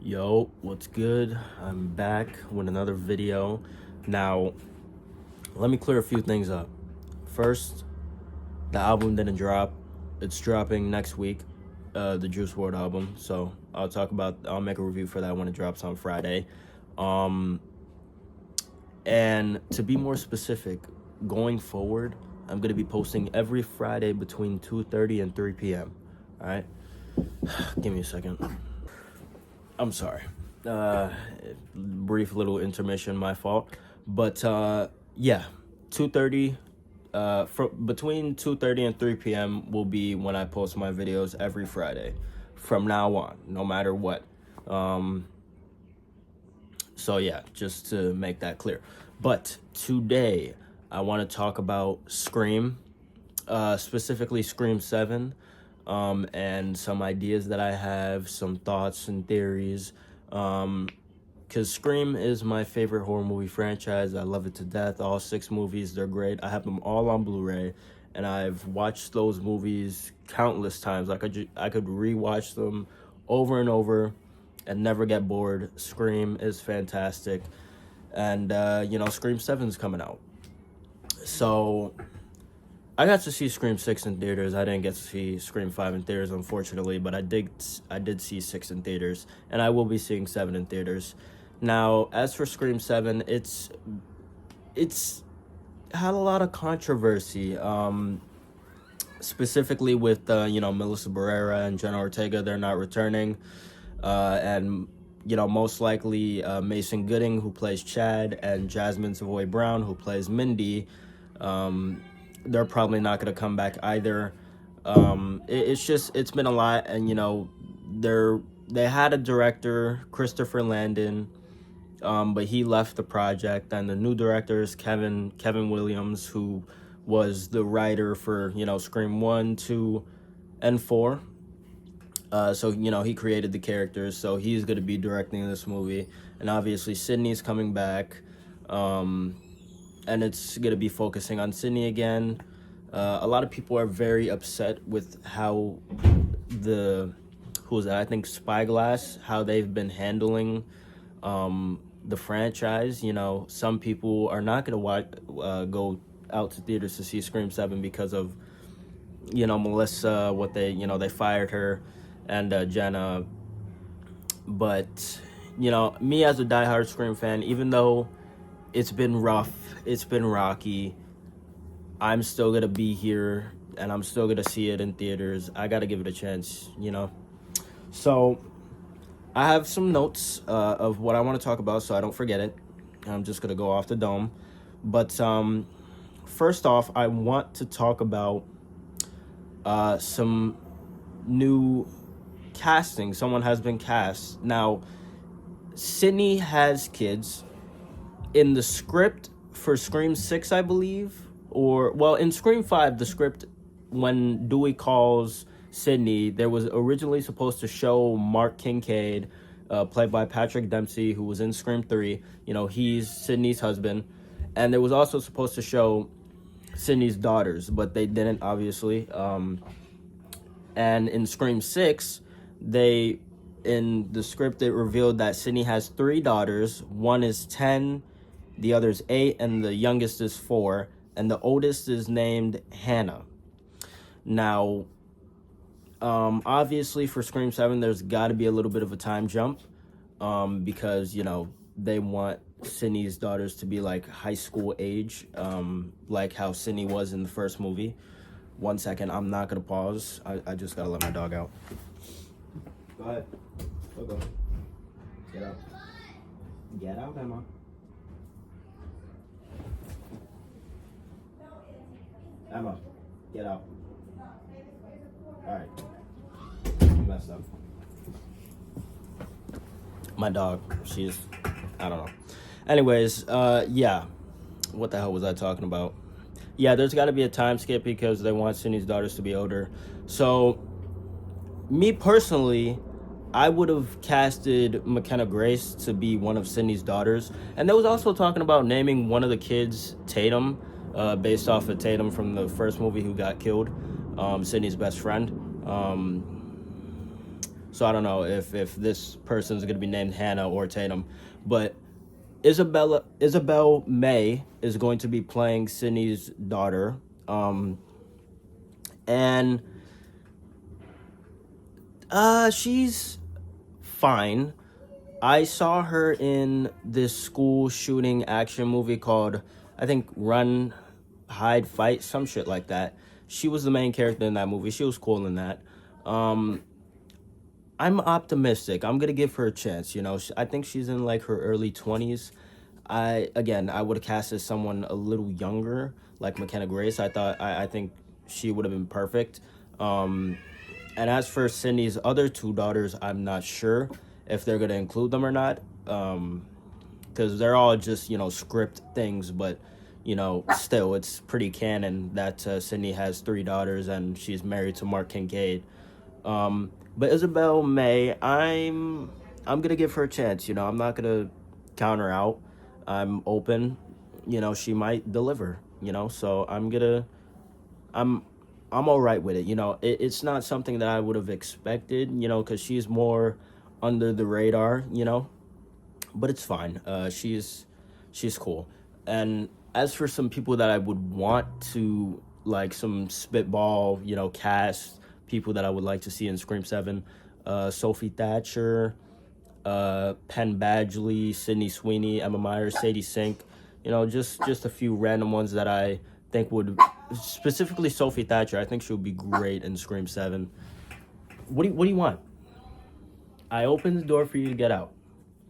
Yo, what's good? I'm back with another video. Now, let me clear a few things up. First, the album didn't drop. It's dropping next week, the Juice WRLD album. So I'll make a review for that when it drops on Friday. And to be more specific, going forward, I'm going to be posting every Friday between 2:30 and 3 p.m. All right? Give me a second. I'm sorry. Brief little intermission, my fault. But yeah, 2:30. Between 2:30 and 3 p.m. will be when I post my videos every Friday, from now on, no matter what. So yeah, just to make that clear. But today, I want to talk about Scream, specifically Scream 7. And some ideas that I have, some thoughts and theories, because Scream is my favorite horror movie franchise. I love it to death. All 6 movies, they're great. I have them all on Blu-ray, and I've watched those movies countless times. I could rewatch them over and over and never get bored. Scream is fantastic, and Scream 7's coming out, so I got to see Scream 6 in theaters. I didn't get to see Scream 5 in theaters, unfortunately, but I did see 6 in theaters, and I will be seeing 7 in theaters. Now, as for Scream 7, it's had a lot of controversy, specifically with Melissa Barrera and Jenna Ortega. They're not returning, and most likely Mason Gooding, who plays Chad, and Jasmine Savoy Brown, who plays Mindy. They're probably not going to come back either. It's been a lot, and they had a director, Christopher Landon, but he left the project, and the new director is Kevin Williams, who was the writer for Scream 1, 2, and 4. So he created the characters, so he's going to be directing this movie, and obviously Sydney's coming back. And it's going to be focusing on Sydney again. A lot of people are very upset with how I think Spyglass, how they've been handling the franchise. Some people are not going to go out to theaters to see Scream 7 because of, Melissa, what they fired her, and Jenna. But, me as a diehard Scream fan, even though it's been rough, it's been rocky, I'm still gonna be here, and I'm still gonna see it in theaters. I gotta give it a chance, So, I have some notes of what I want to talk about, so I don't forget it. I'm just gonna go off the dome. But first off, I want to talk about some new casting. Someone has been cast. Now, Sydney has kids. In the script for Scream 6, I believe, in Scream 5, the script, when Dewey calls Sydney, there was originally supposed to show Mark Kincaid, played by Patrick Dempsey, who was in Scream 3. He's Sydney's husband. And there was also supposed to show Sydney's daughters, but they didn't, obviously. And in Scream 6, in the script, it revealed that Sydney has 3 daughters. One is 10, the other's 8, and the youngest is 4, and the oldest is named Hannah. Now, obviously for Scream 7, there's got to be a little bit of a time jump, because, they want Sydney's daughters to be like high school age, like how Sydney was in the first movie. 1 second, I'm not going to pause. I just got to let my dog out. Go ahead. Go. Get out. Get out, Emma. Emma, get out. Alright. You messed up. My dog, I don't know. Anyways, yeah. What the hell was I talking about? Yeah, there's got to be a time skip because they want Sydney's daughters to be older. So, me personally, I would have casted McKenna Grace to be one of Sydney's daughters. And they was also talking about naming one of the kids Tatum, based off of Tatum from the first movie who got killed, Sydney's best friend. So I don't know if this person's gonna be named Hannah or Tatum, but Isabel May is going to be playing Sydney's daughter, and she's fine. I saw her in this school shooting action movie called, I think, Run, Hide, Fight, some shit like that. She was the main character in that movie. She was cool in that. Um, I'm optimistic. I'm gonna give her a chance. I think she's in like her early 20s. I would have casted someone a little younger, like McKenna Grace. I think she would have been perfect. Um, and as for Sydney's other two daughters, I'm not sure if they're gonna include them or not. Because they're all just script things, but still it's pretty canon that Sydney has three daughters and she's married to Mark Kincaid. But Isabel May, I'm gonna give her a chance. I'm not gonna count her out. I'm open. She might deliver. So I'm I'm all right with it. It's not something that I would have expected. Because she's more under the radar. But it's fine. She's cool. And as for some people that I would want to like some spitball, cast people that I would like to see in Scream 7, Sophie Thatcher, Penn Badgley, Sydney Sweeney, Emma Myers, Sadie Sink, just a few random ones that I think would, specifically Sophie Thatcher. I think she would be great in Scream 7. What do you want? I opened the door for you to get out,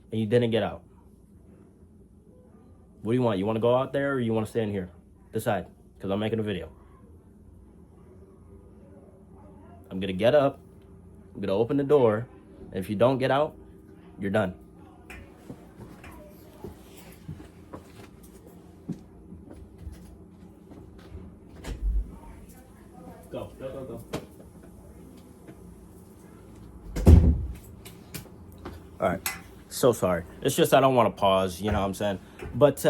and you didn't get out. What do you want? You want to go out there or you want to stay in here? Decide, because I'm making a video. I'm going to get up. I'm going to open the door. And if you don't get out, you're done. Go. All right. So sorry. It's just I don't want to pause, you know what I'm saying? But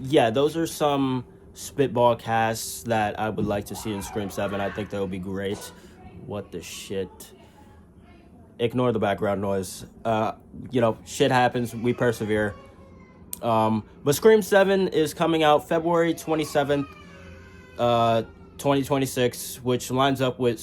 yeah, those are some spitball casts that I would like to see in Scream 7. I think that would be great. What the shit? Ignore the background noise. Shit happens. We persevere. But Scream 7 is coming out February 27th, 2026, which lines up with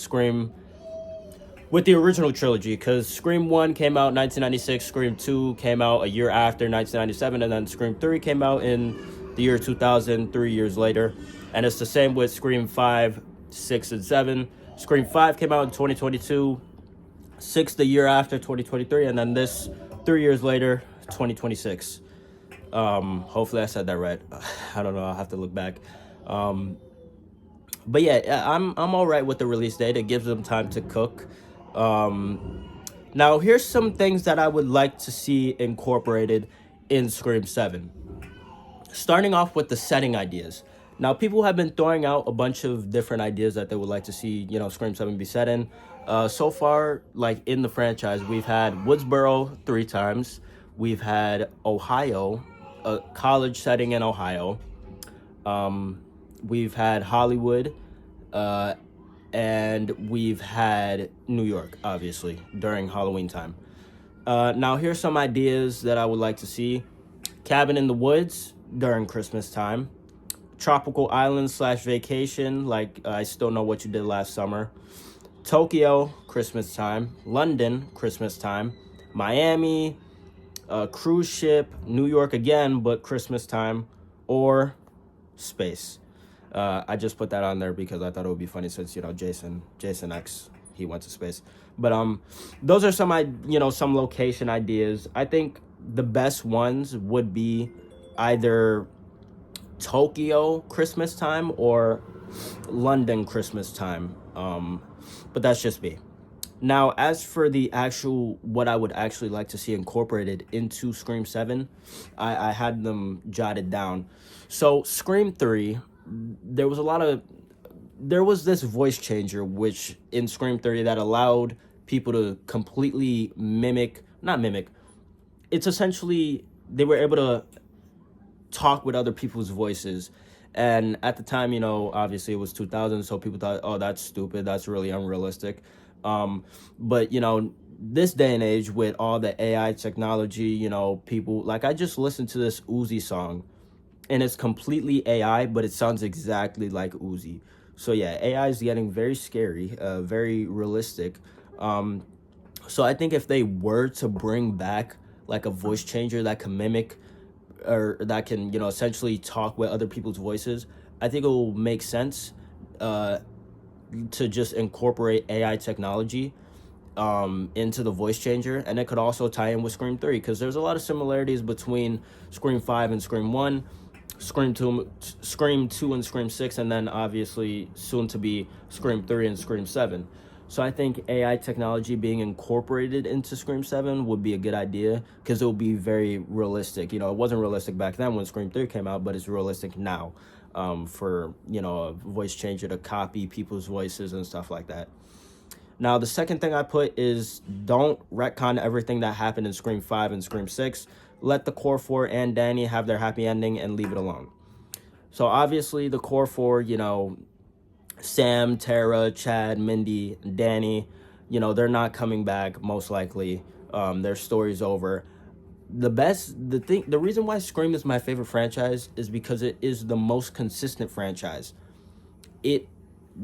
the original trilogy, because Scream 1 came out in 1996, Scream 2 came out a year after, 1997, and then Scream 3 came out in the year 2000, 3 years later. And it's the same with Scream 5, 6, and 7. Scream 5 came out in 2022, 6 the year after, 2023, and then this 3 years later, 2026. Hopefully I said that right. I don't know, I'll have to look back. But yeah, I'm all right with the release date. It gives them time to cook. Now, here's some things that I would like to see incorporated in Scream 7. Starting off with the setting ideas. Now, people have been throwing out a bunch of different ideas that they would like to see, Scream 7 be set in. So far, like in the franchise, we've had Woodsboro 3 times. We've had Ohio, a college setting in Ohio. We've had Hollywood, and we've had New York, obviously, during Halloween time. Now, here's some ideas that I would like to see. Cabin in the Woods during Christmas time. Tropical Island / vacation, like I Still Know What You Did Last Summer. Tokyo, Christmas time. London, Christmas time. Miami, cruise ship. New York again, but Christmas time. Or space. I just put that on there because I thought it would be funny since, Jason X, he went to space. But those are some location ideas. I think the best ones would be either Tokyo Christmas time or London Christmas time. But that's just me. Now, as for what I would actually like to see incorporated into Scream 7, I had them jotted down. So, Scream 3, there was this voice changer, which in Scream 3 that allowed people to completely not mimic, it's essentially, they were able to talk with other people's voices. And at the time, obviously it was 2000, so people thought, oh, that's stupid, that's really unrealistic. But this day and age with all the AI technology, people like, I just listened to this Uzi song, and it's completely AI, but it sounds exactly like Uzi. So yeah, AI is getting very scary, very realistic. Um, so I think if they were to bring back like a voice changer that can mimic, or that can, essentially talk with other people's voices, I think it will make sense uh, to just incorporate AI technology into the voice changer, and it could also tie in with Scream 3, because there's a lot of similarities between Scream 5 and Scream 1, Scream 2 and Scream 6, and then obviously soon to be Scream 3 and Scream 7. So I think AI technology being incorporated into Scream 7 would be a good idea, because it will be very realistic. It wasn't realistic back then when Scream 3 came out, but it's realistic now, for, a voice changer to copy people's voices and stuff like that. Now, the second thing I put is, don't retcon everything that happened in Scream 5 and Scream 6. Let the core four and Danny have their happy ending and leave it alone. So obviously the core four, Sam, Tara, Chad, Mindy, Danny, they're not coming back, most likely. Their story's over. The reason why Scream is my favorite franchise is because it is the most consistent franchise. It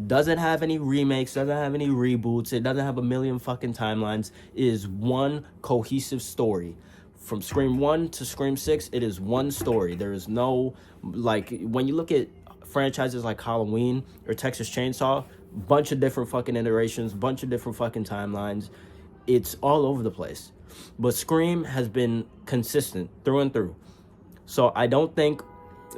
doesn't have any remakes, doesn't have any reboots, it doesn't have a million fucking timelines. It is one cohesive story. From Scream 1 to Scream 6, it is one story. There is no, like, when you look at franchises like Halloween or Texas Chainsaw, bunch of different fucking iterations, bunch of different fucking timelines. It's all over the place. But Scream has been consistent through and through. So I don't think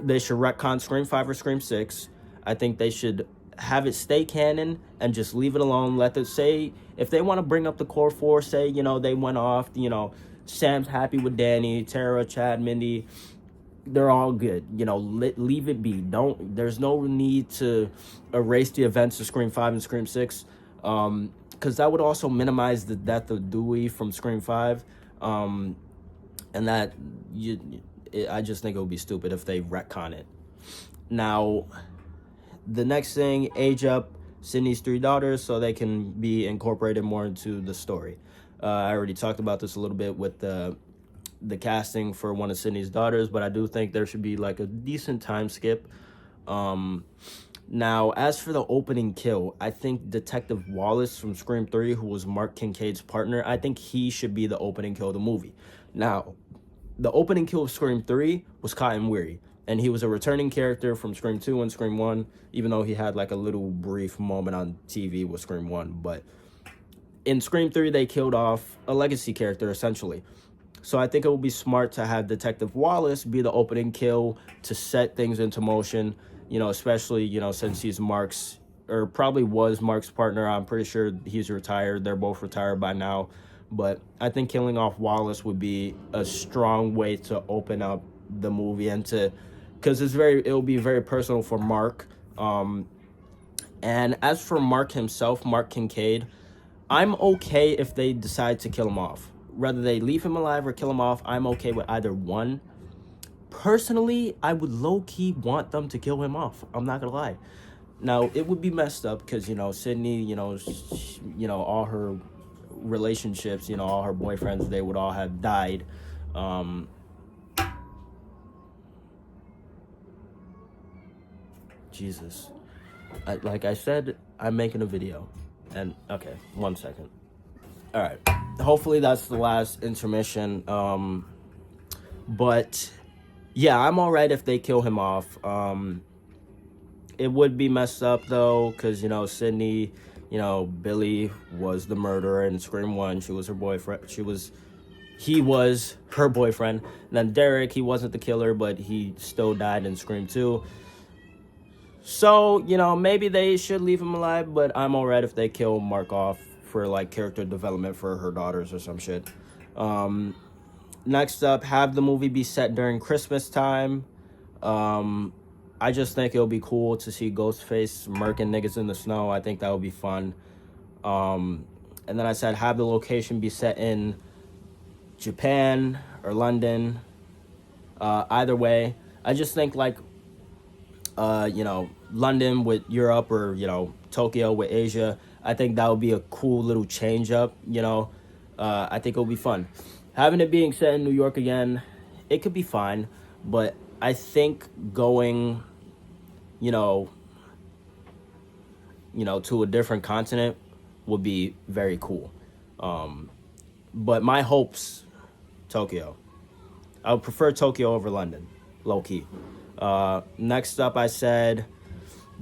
they should retcon Scream 5 or Scream 6. I think they should have it stay canon and just leave it alone. Let them say, if they want to bring up the core four, say, they went off, Sam's happy with Danny, Tara, Chad, Mindy, they're all good. Leave it be. There's no need to erase the events of Scream 5 and Scream 6, because that would also minimize the death of Dewey from Scream 5, and that I just think it would be stupid if they retcon it. Now, the next thing, age up Sydney's three daughters so they can be incorporated more into the story. I already talked about this a little bit with the casting for one of Sydney's daughters, but I do think there should be like a decent time skip. Now, as for the opening kill, I think Detective Wallace from Scream 3, who was Mark Kincaid's partner, I think he should be the opening kill of the movie. Now, the opening kill of Scream 3 was Cotton Weary, and he was a returning character from Scream 2 and Scream 1, even though he had like a little brief moment on TV with Scream 1. But in Scream 3, they killed off a legacy character, essentially. So I think it would be smart to have Detective Wallace be the opening kill to set things into motion, especially, since he's Mark's, or probably was Mark's partner. I'm pretty sure he's retired. They're both retired by now. But I think killing off Wallace would be a strong way to open up the movie, and because it'll be very personal for Mark. And as for Mark himself, Mark Kincaid, I'm okay if they decide to kill him off. Whether they leave him alive or kill him off, I'm okay with either one. Personally, I would low-key want them to kill him off. I'm not gonna lie. Now, it would be messed up because, Sydney, all her relationships, all her boyfriends, they would all have died. Jesus. Like I said, I'm making a video. And, okay, 1 second. All right. Hopefully that's the last intermission. But yeah, I'm all right if they kill him off. It would be messed up though, because Sydney, Billy was the murderer in Scream 1. She was her boyfriend. He was her boyfriend. And then Derek, he wasn't the killer, but he still died in Scream 2. So, maybe they should leave him alive, but I'm all right if they kill Mark off for like character development for her daughters or some shit. Next up, have the movie be set during Christmas time. I just think it'll be cool to see Ghostface murking niggas in the snow. I think that would be fun. And then I said have the location be set in Japan or London. Either way, I just think like London with Europe, or Tokyo with Asia. I think that would be a cool little change up. I think it'll be fun. Having it being set in New York again, it could be fine, but I think going, you know, to a different continent would be very cool. But my hopes, Tokyo. I would prefer Tokyo over London, low key. Next up, I said,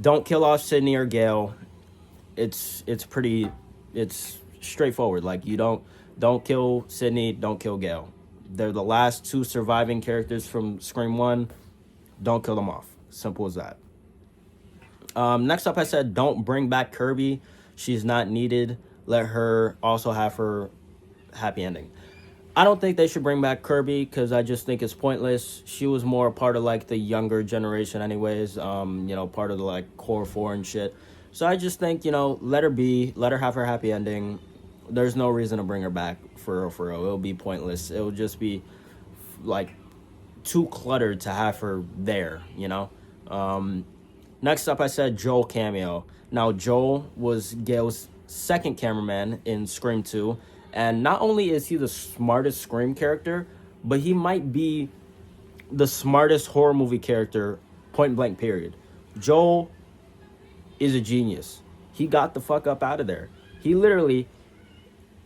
don't kill off Sydney or Gale. It's pretty, it's straightforward. Like you don't kill Sydney, don't kill Gale. They're the last two surviving characters from Scream One. Don't kill them off. Simple as that. Next up, I said, don't bring back Kirby. She's not needed. Let her also have her happy ending. I don't think they should bring back Kirby because I just think it's pointless. She was more a part of like the younger generation, anyways. Part of the like core four and shit. So I just think let her be, let her have her happy ending. There's no reason to bring her back for real. For real, it'll be pointless. It'll just be like too cluttered to have her there. Next up, I said Joel cameo. Now Joel was Gail's second cameraman in Scream 2. And not only is he the smartest Scream character, but he might be the smartest horror movie character, point blank, period. Joel is a genius. He got the fuck up out of there. He literally,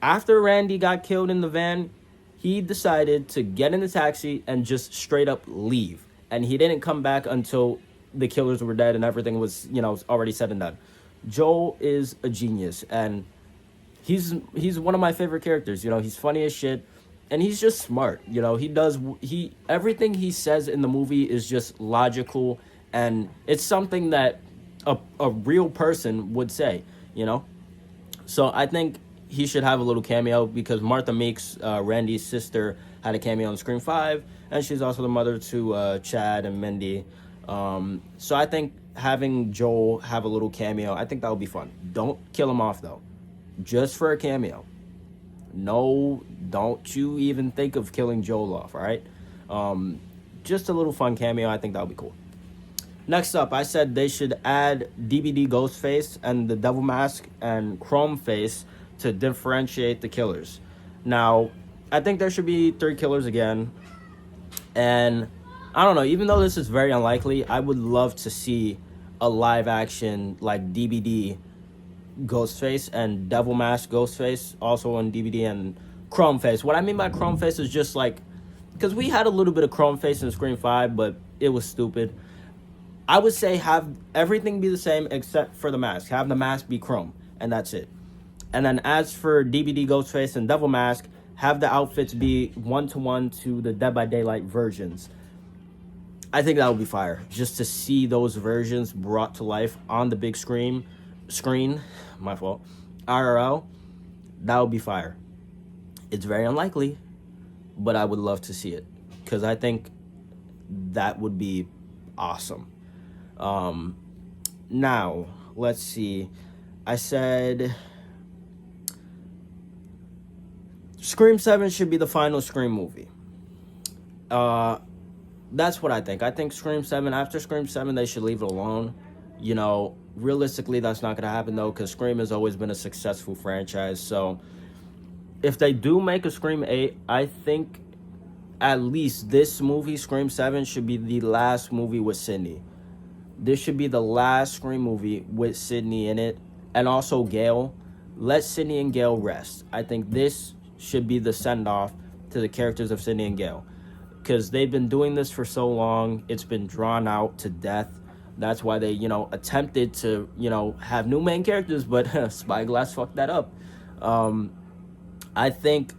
after Randy got killed in the van, he decided to get in the taxi and just straight up leave. And he didn't come back until the killers were dead and everything was, already said and done. Joel is a genius, and he's one of my favorite characters. He's funny as shit, and he's just smart. He everything he says in the movie is just logical, and it's something that a real person would say. So I think he should have a little cameo because Martha Meeks, Randy's sister, had a cameo in Scream 5, and she's also the mother to Chad and Mindy. So I think having Joel have a little cameo, I think that would be fun. Don't kill him off though. Just for a cameo. No, don't you even think of killing Joel off, all right? Just a little fun cameo. I think that would be cool. Next up, I said they should add DBD Ghostface and the Devil Mask and Chrome Face to differentiate the killers. Now, I think there should be 3 killers again. And I don't know, even though this is very unlikely, I would love to see a live action like DBD Ghostface and Devil Mask Ghostface also on DVD, and Chrome Face. What I mean by Chrome Face is just like, because we had a little bit of Chrome Face in Scream 5, but it was stupid. I would say have everything be the same except for the mask. Have the mask be Chrome, and that's it. And then as for DBD Ghostface and Devil Mask, have the outfits be 1-to-1 to the Dead by Daylight versions. I think that would be fire. Just to see those versions brought to life on the big screen, my fault, IRL, that would be fire. It's very unlikely, but I would love to see it because I think that would be awesome. Now, let's see. I said Scream 7 should be the final Scream movie. That's what I think. I think Scream 7, after Scream 7, they should leave it alone. Realistically, that's not going to happen, though, because Scream has always been a successful franchise. So, if they do make a Scream 8, I think at least this movie, Scream 7, should be the last movie with Sydney. This should be the last Scream movie with Sydney in it, and also Gale. Let Sydney and Gale rest. I think this should be the send-off to the characters of Sydney and Gale, because they've been doing this for so long. It's been drawn out to death. That's why they, attempted to, have new main characters, but Spyglass fucked that up. I think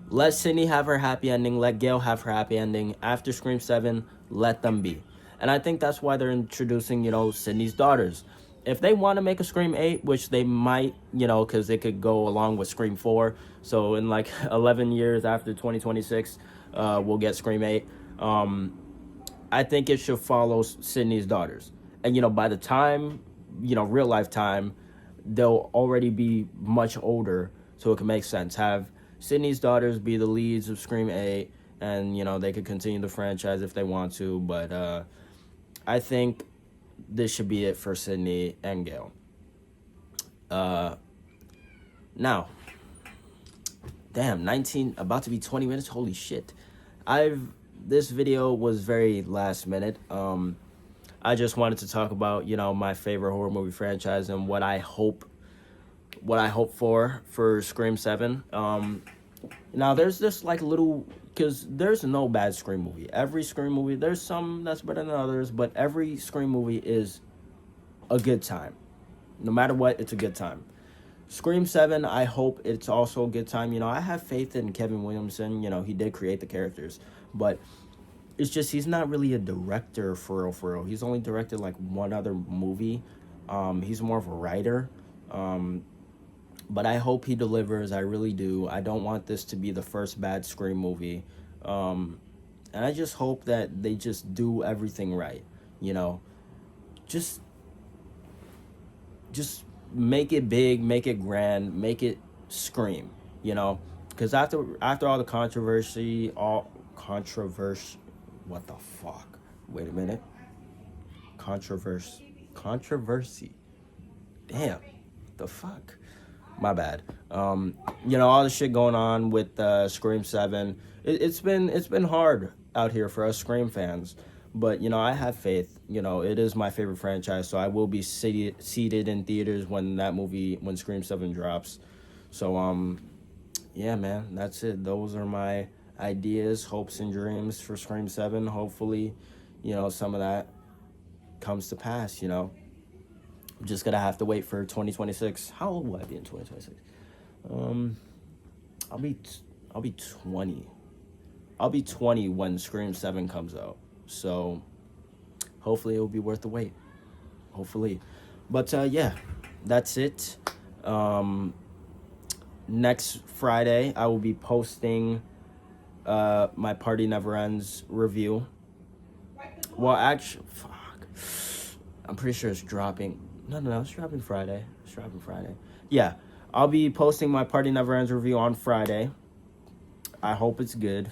let Sydney have her happy ending. Let Gale have her happy ending. After Scream 7, let them be. And I think that's why they're introducing, Sydney's daughters. If they want to make a Scream 8, which they might, because it could go along with Scream 4. So in like 11 years after 2026, we'll get Scream 8. I think it should follow Sydney's daughters. And, by the time, real life time, they'll already be much older, so it can make sense. Have Sydney's daughters be the leads of Scream 8, and, they could continue the franchise if they want to. But I think this should be it for Sydney and Gale. Now, Damn, 19, about to be 20 minutes. Holy shit. This video was very last minute. I just wanted to talk about, my favorite horror movie franchise and what I hope for Scream 7. Now there's this like little, because there's no bad Scream movie. Every Scream movie, there's some that's better than others, but every Scream movie is a good time. No matter what, it's a good time. Scream 7, I hope it's also a good time. I have faith in Kevin Williamson. He did create the characters, but it's just he's not really a director for real. He's only directed like one other movie. He's more of a writer. But I hope he delivers. I really do. I don't want this to be the first bad Scream movie. And I just hope that they just do everything right. Just make it big, make it grand, make it Scream. Because after all the controversy, what the fuck? Wait a minute. Controversy. Damn. The fuck? My bad. All the shit going on with Scream 7. It's been hard out here for us Scream fans. But, I have faith. It is my favorite franchise, so I will be seated in theaters when Scream 7 drops. So, yeah, man, that's it. Those are my ideas, hopes, and dreams for Scream 7. Hopefully, some of that comes to pass, I'm just gonna have to wait for 2026. How old will I be in 2026? I'll be 20. I'll be 20 when Scream 7 comes out. So hopefully it will be worth the wait. Hopefully. But yeah, that's it. Next Friday I will be posting my Party Never Ends review. Well, actually, fuck. I'm pretty sure it's dropping. No, it's dropping Friday. Yeah, I'll be posting my Party Never Ends review on Friday. I hope it's good.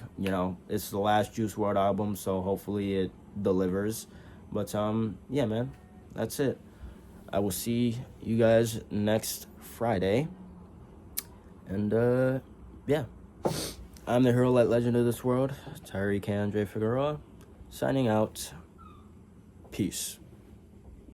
It's the last Juice WRLD album, so hopefully it delivers. But yeah, man, that's it. I will see you guys next Friday. And yeah, I'm the hero like legend of this world, Tyreek Andre Figueroa, signing out. Peace.